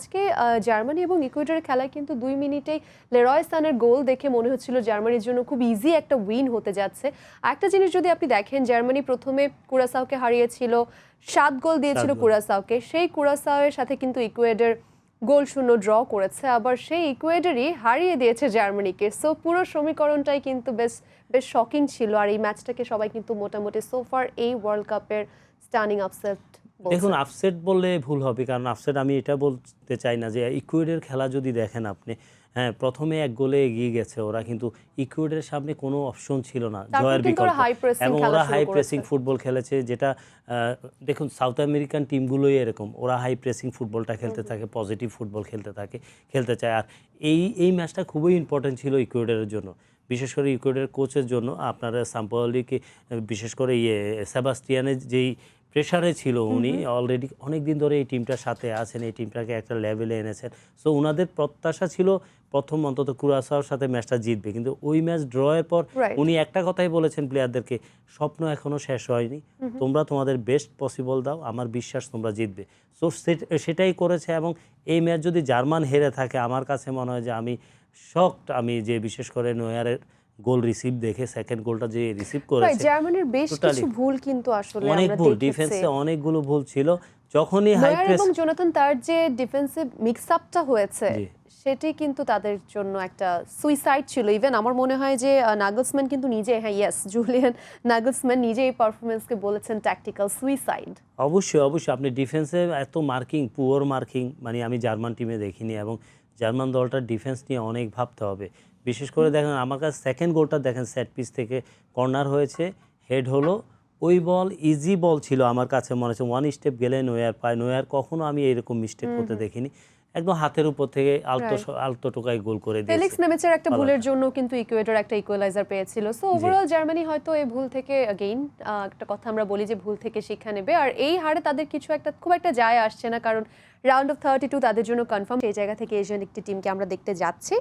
আজকে জার্মানি এবং ইকুয়েডরের খেলায় কিন্তু 2 মিনিটেই লেরয় সানের গোল দেখে মনে হচ্ছিল জার্মানির জন্য খুব ইজি একটা উইন হতে যাচ্ছে। একটা জিনিস যদি আপনি দেখেন, জার্মানি প্রথমে কুরাসাওকে হারিয়েছিল, 7 গোল দিয়েছিল কুরাসাওকে। সেই কুরাসাওয়ের সাথে কিন্তু ইকুয়েডর গোল শূন্য ড্র করেছে, আবার সেই ইকুয়েডরই হারিয়ে দিয়েছে জার্মানিকে। সো পুরো সমীকরণটাই কিন্তু বেশ শকিং ছিল। আর এই ম্যাচটাকে সবাই কিন্তু মোটামুটি সোফার এই ওয়ার্ল্ড কাপের স্টানিং আপসেট। দেখুন, আপসেট বললে ভুল হবে, কারণ আপসেট আমি এটা বলতে চাই না। যে ইকুয়েডরের খেলা যদি দেখেন আপনি, হ্যাঁ, প্রথমে 1 গোলে এগিয়ে গেছে ওরা, কিন্তু ইকুয়েডরের সামনে কোনো অপশন ছিল না জয়ের বিকল্প, এবং ওরা হাই প্রেসিং ফুটবল খেলেছে। যেটা দেখুন, সাউথ আমেরিকান টিমগুলোই এরকম, ওরা হাই প্রেসিং ফুটবলটা খেলতে থাকে, পজিটিভ ফুটবল খেলতে চায়। আর এই ম্যাচটা খুবই ইম্পর্টেন্ট ছিল ইকুয়েডরের জন্য, বিশেষ করে ইকুয়েডরের কোচের জন্য। আপনার সাম্পাওলিকে, বিশেষ করে সেবাস্টিয়ানের যেই প্রেশারে ছিল, উনি অলরেডি অনেক দিন ধরে এই টিমটার সাথে আছেন, এই টিমটাকে একটা লেভেলে এনেছেন। সো ওনাদের প্রত্যাশা ছিল প্রথম অন্তত কুরাসাওর সাথে ম্যাচটা জিতবে, কিন্তু ওই ম্যাচ ড্রয়ের পর উনি একটা কথাই বলেছেন প্লেয়ারদেরকে, স্বপ্ন এখনও শেষ হয়নি, তোমরা তোমাদের বেস্ট পসিবল দাও, আমার বিশ্বাস তোমরা জিতবে। সো সেটাই করেছে। এবং এই ম্যাচ যদি জার্মান হেরে থাকে, আমার কাছে মনে হয় যে আমি শকড, আমি যে বিশেষ করে নয়ারের গোল রিসিভ দেখে, সেকেন্ড গোলটা যে রিসিভ করেছে, জার্মানির বেশ কিছু ভুল কিন্তু আসলে অনেক ভুল, ডিফেন্সে অনেকগুলো ভুল ছিল। যখনই হাই প্রেস এবং জোনাথন তার যে ডিফেন্সিভ মিক্স আপটা হয়েছে, সেটি কিন্তু তাদের জন্য একটা সুইসাইড ছিল। ইভেন আমার মনে হয় যে নাগলসম্যান কিন্তু নিজে, হ্যাঁ ইয়েস, জুলিয়ান নাগলসম্যান নিজে এই পারফরমেন্সকে বলেছেন ট্যাকটিক্যাল সুইসাইড। অবশ্যই অবশ্যই, আপনি ডিফেন্সে এত মার্কিং, পুয়ার মার্কিং মানে আমি জার্মান টিমে দেখিনি। এবং জার্মান দলটার ডিফেন্স নিয়ে অনেক ভাবতে হবে। বিশেষ করে দেখেন, আমার কাছে সেকেন্ড গোলটা দেখেন, সেট পিস থেকে কর্নার হয়েছে, হেড হলো, ওই বল ইজি বল ছিল। আমার কাছে মনে হচ্ছে 1 স্টেপ গেলে নোয়ার পায়। নোয়ার কখনো আমি এরকম মিস্টেক করতে দেখিনি, একদম হাতের উপর থেকে আলতো টোকায় গোল করে দিয়েছে। ফেলিক্স নেমেচের একটা ভুলের জন্য কিন্তু ইকুয়েডর একটা ইকুয়ালাইজার পেয়েছিল। সো ওভারঅল জার্মানি হয়তো এই ভুল থেকে, अगेन একটা কথা আমরা বলি যে ভুল থেকে শিক্ষা নেবে। আর এই হারে তাদের খুব একটা যায় আসছে না, কারণ রাউন্ড অফ 32 তাদের জন্য কনফার্ম। এই জায়গা থেকে এশিয়ান একটি টিমকে আমরা দেখতে যাচ্ছি।